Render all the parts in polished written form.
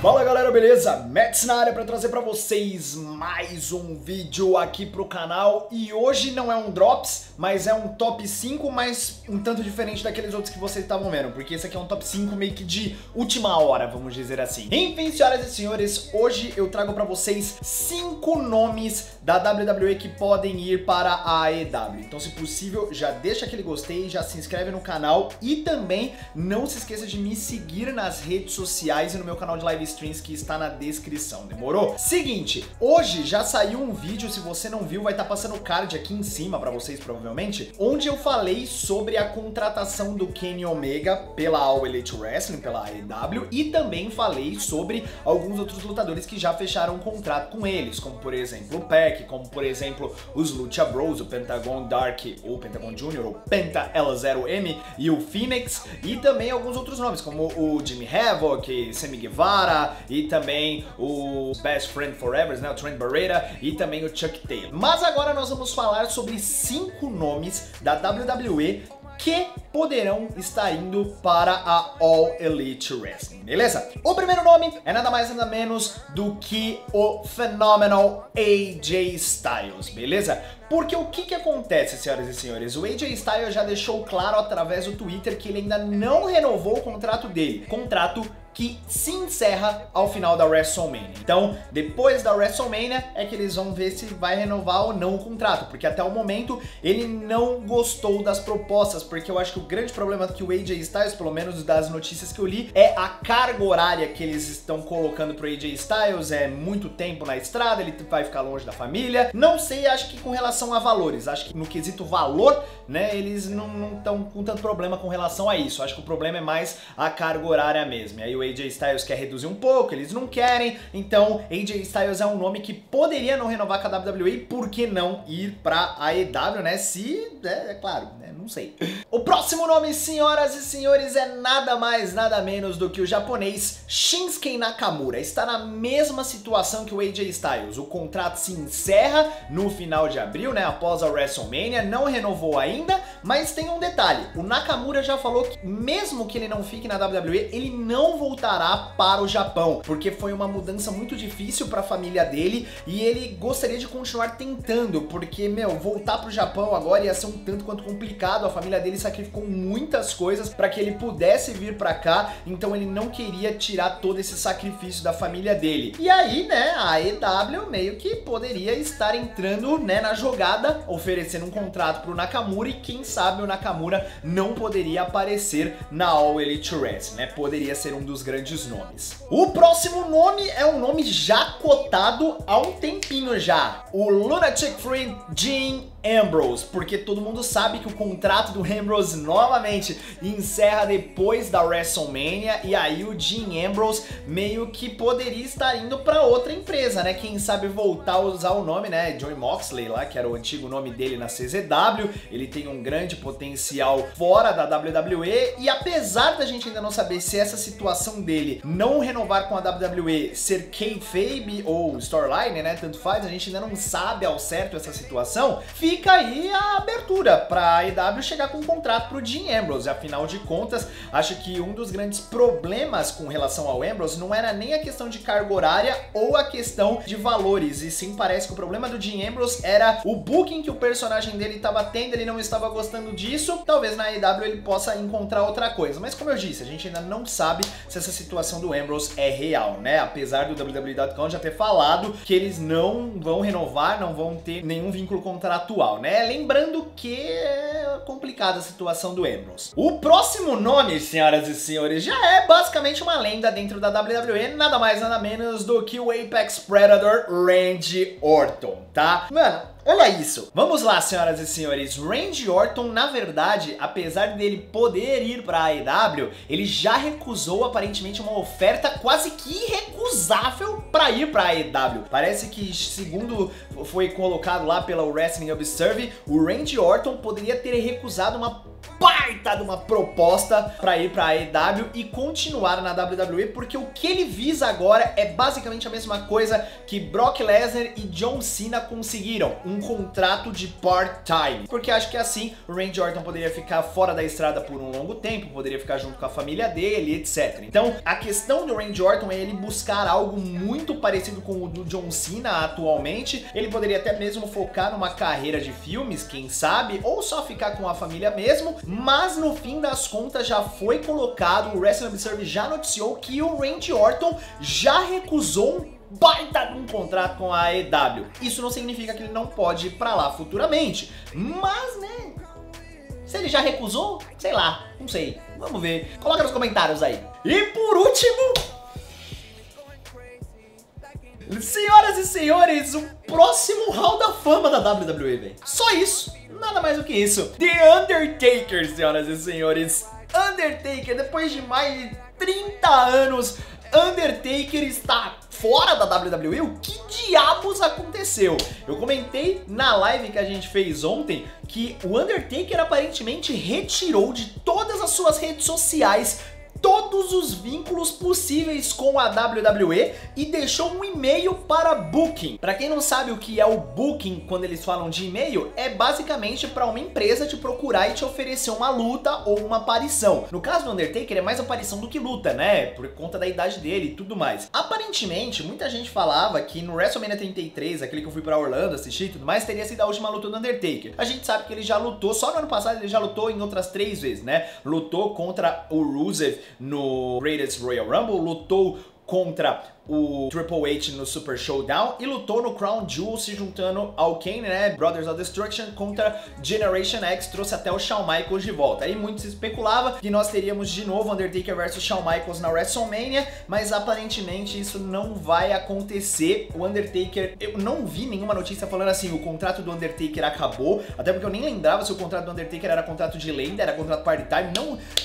Fala galera, beleza? Mets na área para trazer para vocês mais um vídeo aqui pro canal. E hoje não é um Drops, mas é um top 5, mas um tanto diferente daqueles outros que vocês estavam vendo, porque esse aqui é um top 5 meio que de última hora, vamos dizer assim. Enfim, senhoras e senhores, hoje eu trago para vocês 5 nomes da WWE que podem ir para a AEW. Então, se possível, já deixa aquele gostei, já se inscreve no canal e também não se esqueça de me seguir nas redes sociais e no meu canal de live streams que está na descrição, demorou? Seguinte, hoje já saiu um vídeo, se você não viu, vai estar passando o card aqui em cima pra vocês provavelmente, onde eu falei sobre a contratação do Kenny Omega pela All Elite Wrestling, pela AEW, e também falei sobre alguns outros lutadores que já fecharam um contrato com eles, como por exemplo o Pac, como por exemplo os Lucha Bros, o Pentagon Dark, ou Pentagon Jr., ou Penta L0M e o Phoenix, e também alguns outros nomes, como o Jimmy Havoc, Sammy Guevara, e também o Best Friend Forever, né, o Trent Barrera, e também o Chuck Taylor. Mas agora nós vamos falar sobre 5 nomes da WWE que poderão estar indo para a All Elite Wrestling, beleza? O primeiro nome é nada mais nada menos do que o Phenomenal AJ Styles, beleza? Porque o que acontece, senhoras e senhores? O AJ Styles já deixou claro através do Twitter que ele ainda não renovou o contrato dele. Contrato que se encerra ao final da WrestleMania. Então, depois da WrestleMania é que eles vão ver se vai renovar ou não o contrato, porque até o momento ele não gostou das propostas, porque eu acho que o grande problema que o AJ Styles, pelo menos das notícias que eu li, é a carga horária que eles estão colocando pro AJ Styles, é muito tempo na estrada, ele vai ficar longe da família. Não sei, acho que com relação a valores, acho que no quesito valor, né, eles não estão com tanto problema com relação a isso. Acho que o problema é mais a carga horária mesmo. E aí o AJ Styles quer reduzir um pouco, eles não querem, então AJ Styles é um nome que poderia não renovar com a WWE, por que não ir pra AEW, né? Se, é claro, né? Não sei. O próximo nome, senhoras e senhores, é nada mais, nada menos do que o japonês Shinsuke Nakamura. Está na mesma situação que o AJ Styles. O contrato se encerra no final de abril, né? Após a WrestleMania, não renovou ainda, mas tem um detalhe. O Nakamura já falou que mesmo que ele não fique na WWE, ele não voltará para o Japão, porque foi uma mudança muito difícil para a família dele e ele gostaria de continuar tentando, porque, meu, voltar para o Japão agora ia ser um tanto quanto complicado. A família dele sacrificou muitas coisas para que ele pudesse vir para cá, então ele não queria tirar todo esse sacrifício da família dele. E aí, né, a AEW meio que poderia estar entrando, né, na jogada, oferecendo um contrato pro Nakamura, e quem sabe o Nakamura não poderia aparecer na All Elite Wrestling, né? Poderia ser um dos grandes nomes. O próximo nome é um nome já cotado há um tempinho já, o Lunatic Free Dean Ambrose, porque todo mundo sabe que o contrato do Ambrose novamente encerra depois da WrestleMania, e aí o Dean Ambrose meio que poderia estar indo para outra empresa, né? Quem sabe voltar a usar o nome, né? Johnny Moxley lá, que era o antigo nome dele na CZW, ele tem um grande potencial fora da WWE, e apesar da gente ainda não saber se essa situação dele não renovar com a WWE ser kayfabe ou storyline, né? Tanto faz, a gente ainda não sabe ao certo essa situação, fica aí a abertura para a AEW chegar com um contrato pro Dean Ambrose. Afinal de contas, acho que um dos grandes problemas com relação ao Ambrose não era nem a questão de carga horária ou a questão de valores, e sim parece que o problema do Dean Ambrose era o booking que o personagem dele estava tendo, ele não estava gostando disso. Talvez na AEW ele possa encontrar outra coisa, mas como eu disse, a gente ainda não sabe se essa situação do Ambrose é real, né? Apesar do WWE.com já ter falado que eles não vão renovar, não vão ter nenhum vínculo contratual, né? Lembrando que é complicada a situação do Ambrose. O próximo nome, senhoras e senhores, já é basicamente uma lenda dentro da WWE, nada mais nada menos do que o Apex Predator Randy Orton, tá? Mano, olha isso. Vamos lá, senhoras e senhores. Randy Orton, na verdade, apesar dele poder ir para a AEW, ele já recusou aparentemente uma oferta quase que irrecusável para ir para a AEW. Parece que, segundo foi colocado lá pela Wrestling Observer, o Randy Orton poderia ter recusado uma baita de uma proposta pra ir pra AEW e continuar na WWE, porque o que ele visa agora é basicamente a mesma coisa que Brock Lesnar e John Cena conseguiram, um contrato de part-time, porque acho que assim o Randy Orton poderia ficar fora da estrada por um longo tempo, poderia ficar junto com a família dele, etc. Então a questão do Randy Orton é ele buscar algo muito parecido com o do John Cena atualmente. Ele poderia até mesmo focar numa carreira de filmes, quem sabe, ou só ficar com a família mesmo, mas no fim das contas já foi colocado, o Wrestling Observer já noticiou que o Randy Orton já recusou um baita de um contrato com a AEW. Isso não significa que ele não pode ir pra lá futuramente, mas né, se ele já recusou, sei lá, não sei, vamos ver, coloca nos comentários aí. E por último, senhoras e senhores, o próximo Hall da Fama da WWE, velho. Só isso, nada mais do que isso. The Undertaker, senhoras e senhores. Undertaker, depois de mais de 30 anos, Undertaker está fora da WWE? O que diabos aconteceu? Eu comentei na live que a gente fez ontem que o Undertaker aparentemente retirou de todas as suas redes sociais todos os vínculos possíveis com a WWE e deixou um e-mail para Booking. Para quem não sabe o que é o Booking, quando eles falam de e-mail, é basicamente para uma empresa te procurar e te oferecer uma luta ou uma aparição. No caso do Undertaker é mais aparição do que luta, né? Por conta da idade dele e tudo mais. Aparentemente, muita gente falava que no WrestleMania 33, aquele que eu fui para Orlando assistir e tudo mais, teria sido a última luta do Undertaker. A gente sabe que ele já lutou, só no ano passado ele já lutou em outras 3 vezes, né? Lutou contra o Rusev no Greatest Royal Rumble, lutou contra o Triple H no Super Showdown e lutou no Crown Jewel se juntando ao Kane, né, Brothers of Destruction contra Generation X, trouxe até o Shawn Michaels de volta. Aí muito se especulava que nós teríamos de novo Undertaker versus Shawn Michaels na WrestleMania, mas aparentemente isso não vai acontecer. O Undertaker, eu não vi nenhuma notícia falando assim, o contrato do Undertaker acabou, até porque eu nem lembrava se o contrato do Undertaker era contrato de lenda, era contrato part-time,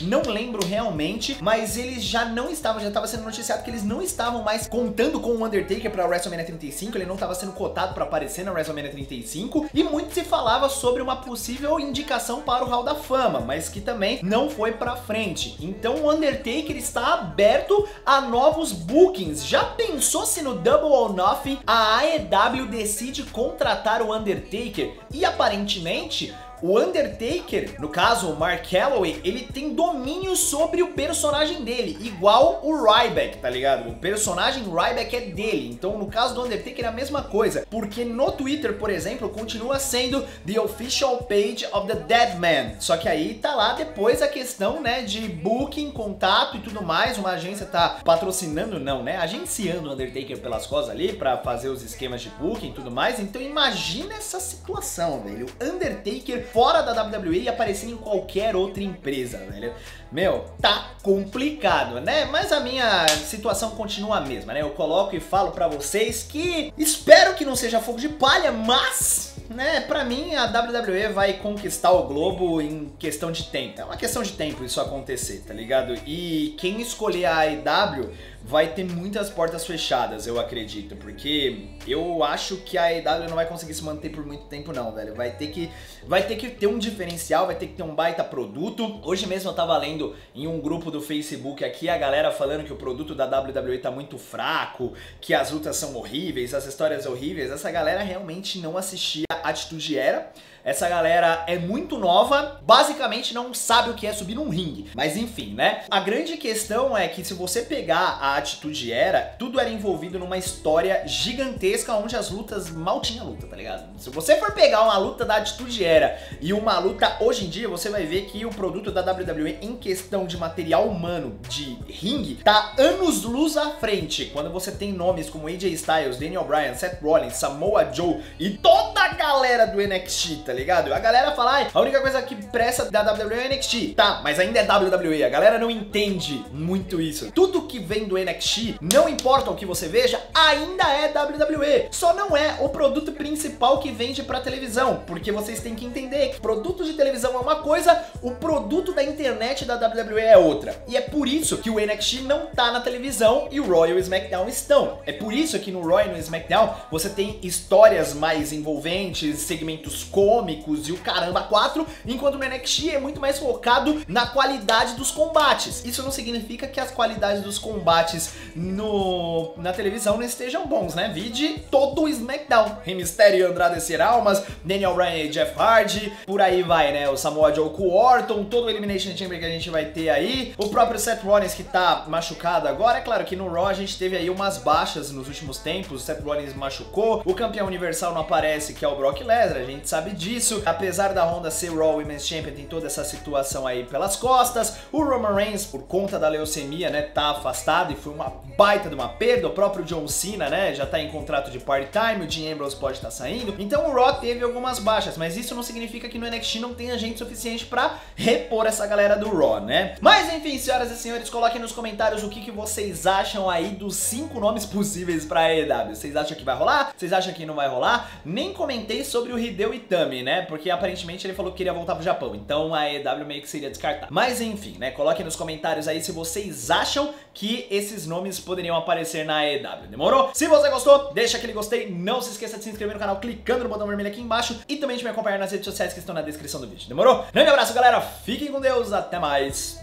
não lembro realmente, mas eles já não estavam, já estava sendo noticiado que eles não estavam mais contando com o Undertaker para a WrestleMania 35, ele não estava sendo cotado para aparecer na WrestleMania 35, e muito se falava sobre uma possível indicação para o Hall da Fama, mas que também não foi para frente. Então o Undertaker está aberto a novos bookings. Já pensou se no Double or Nothing a AEW decide contratar o Undertaker e aparentemente o Undertaker, no caso o Mark Calaway, ele tem domínio sobre o personagem dele, igual o Ryback, tá ligado? O personagem Ryback é dele, então no caso do Undertaker é a mesma coisa, porque no Twitter, por exemplo, continua sendo The Official Page of the Dead Man, só que aí tá lá depois a questão, né, de booking, contato e tudo mais, uma agência tá patrocinando, não, né, agenciando o Undertaker pelas costas ali pra fazer os esquemas de booking e tudo mais, então imagina essa situação, velho, o Undertaker fora da WWE e aparecendo em qualquer outra empresa, velho. Meu, tá complicado, né? Mas a minha situação continua a mesma, né? Eu coloco e falo pra vocês que espero que não seja fogo de palha, mas, né, pra mim a WWE vai conquistar o globo em questão de tempo. É uma questão de tempo isso acontecer, tá ligado? E quem escolher a AEW vai ter muitas portas fechadas, eu acredito, porque eu acho que a AEW não vai conseguir se manter por muito tempo não, velho. Vai ter que ter um diferencial, vai ter que ter um baita produto. Hoje mesmo eu tava lendo em um grupo do Facebook aqui a galera falando que o produto da WWE tá muito fraco, que as lutas são horríveis, as histórias horríveis. Essa galera realmente não assistia Attitude Era. Essa galera é muito nova, basicamente não sabe o que é subir num ringue. Mas enfim, né? A grande questão é que se você pegar a Attitude Era, tudo era envolvido numa história gigantesca onde as lutas mal tinha luta, tá ligado? Se você for pegar uma luta da Attitude Era e uma luta hoje em dia, você vai ver que o produto da WWE em questão de material humano, de ringue, tá anos-luz à frente. Quando você tem nomes como AJ Styles, Daniel Bryan, Seth Rollins, Samoa Joe e toda a galera do NXT, tá ligado? A galera fala, a única coisa que presta da WWE é NXT. Tá, mas ainda é WWE. A galera não entende muito isso. Tudo que vem do NXT, não importa o que você veja, ainda é WWE. Só não é o produto principal que vende pra televisão, porque vocês têm que entender que produto de televisão é uma coisa, o produto da internet da WWE é outra. E é por isso que o NXT não tá na televisão e o Raw e o SmackDown estão. É por isso que no Raw e no SmackDown você tem histórias mais envolventes, segmentos cômicos, cômicos e o caramba 4, enquanto no NXT é muito mais focado na qualidade dos combates. Isso não significa que as qualidades dos combates na televisão não estejam bons, né? Vide todo o SmackDown. Rey Mysterio e Andrade Cien Almas, Daniel Bryan e Jeff Hardy, por aí vai, né? O Samoa Joe com o Orton, todo o Elimination Chamber que a gente vai ter aí, o próprio Seth Rollins que tá machucado agora. É claro que no Raw a gente teve aí umas baixas nos últimos tempos, o Seth Rollins machucou, o campeão universal não aparece, que é o Brock Lesnar, a gente sabe disso. Apesar da Honda ser Raw Women's Champion, tem toda essa situação aí pelas costas. O Roman Reigns, por conta da leucemia, né, tá afastado e foi uma baita de uma perda. O próprio John Cena, né, já tá em contrato de part-time, o Dean Ambrose pode estar saindo. Então o Raw teve algumas baixas, mas isso não significa que no NXT não tenha gente suficiente pra repor essa galera do Raw, né? Mas enfim, senhoras e senhores, coloquem nos comentários o que vocês acham aí dos 5 nomes possíveis pra AEW. Vocês acham que vai rolar? Vocês acham que não vai rolar? Nem comentei sobre o Hideo Itami, né? Porque aparentemente ele falou que queria voltar pro Japão, então a AEW meio que seria descartar. Mas enfim, né? Coloquem nos comentários aí se vocês acham que esses nomes poderiam aparecer na AEW. Demorou? Se você gostou, deixa aquele gostei. Não se esqueça de se inscrever no canal clicando no botão vermelho aqui embaixo e também de me acompanhar nas redes sociais que estão na descrição do vídeo. Demorou? Grande abraço, galera. Fiquem com Deus. Até mais.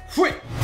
Fui!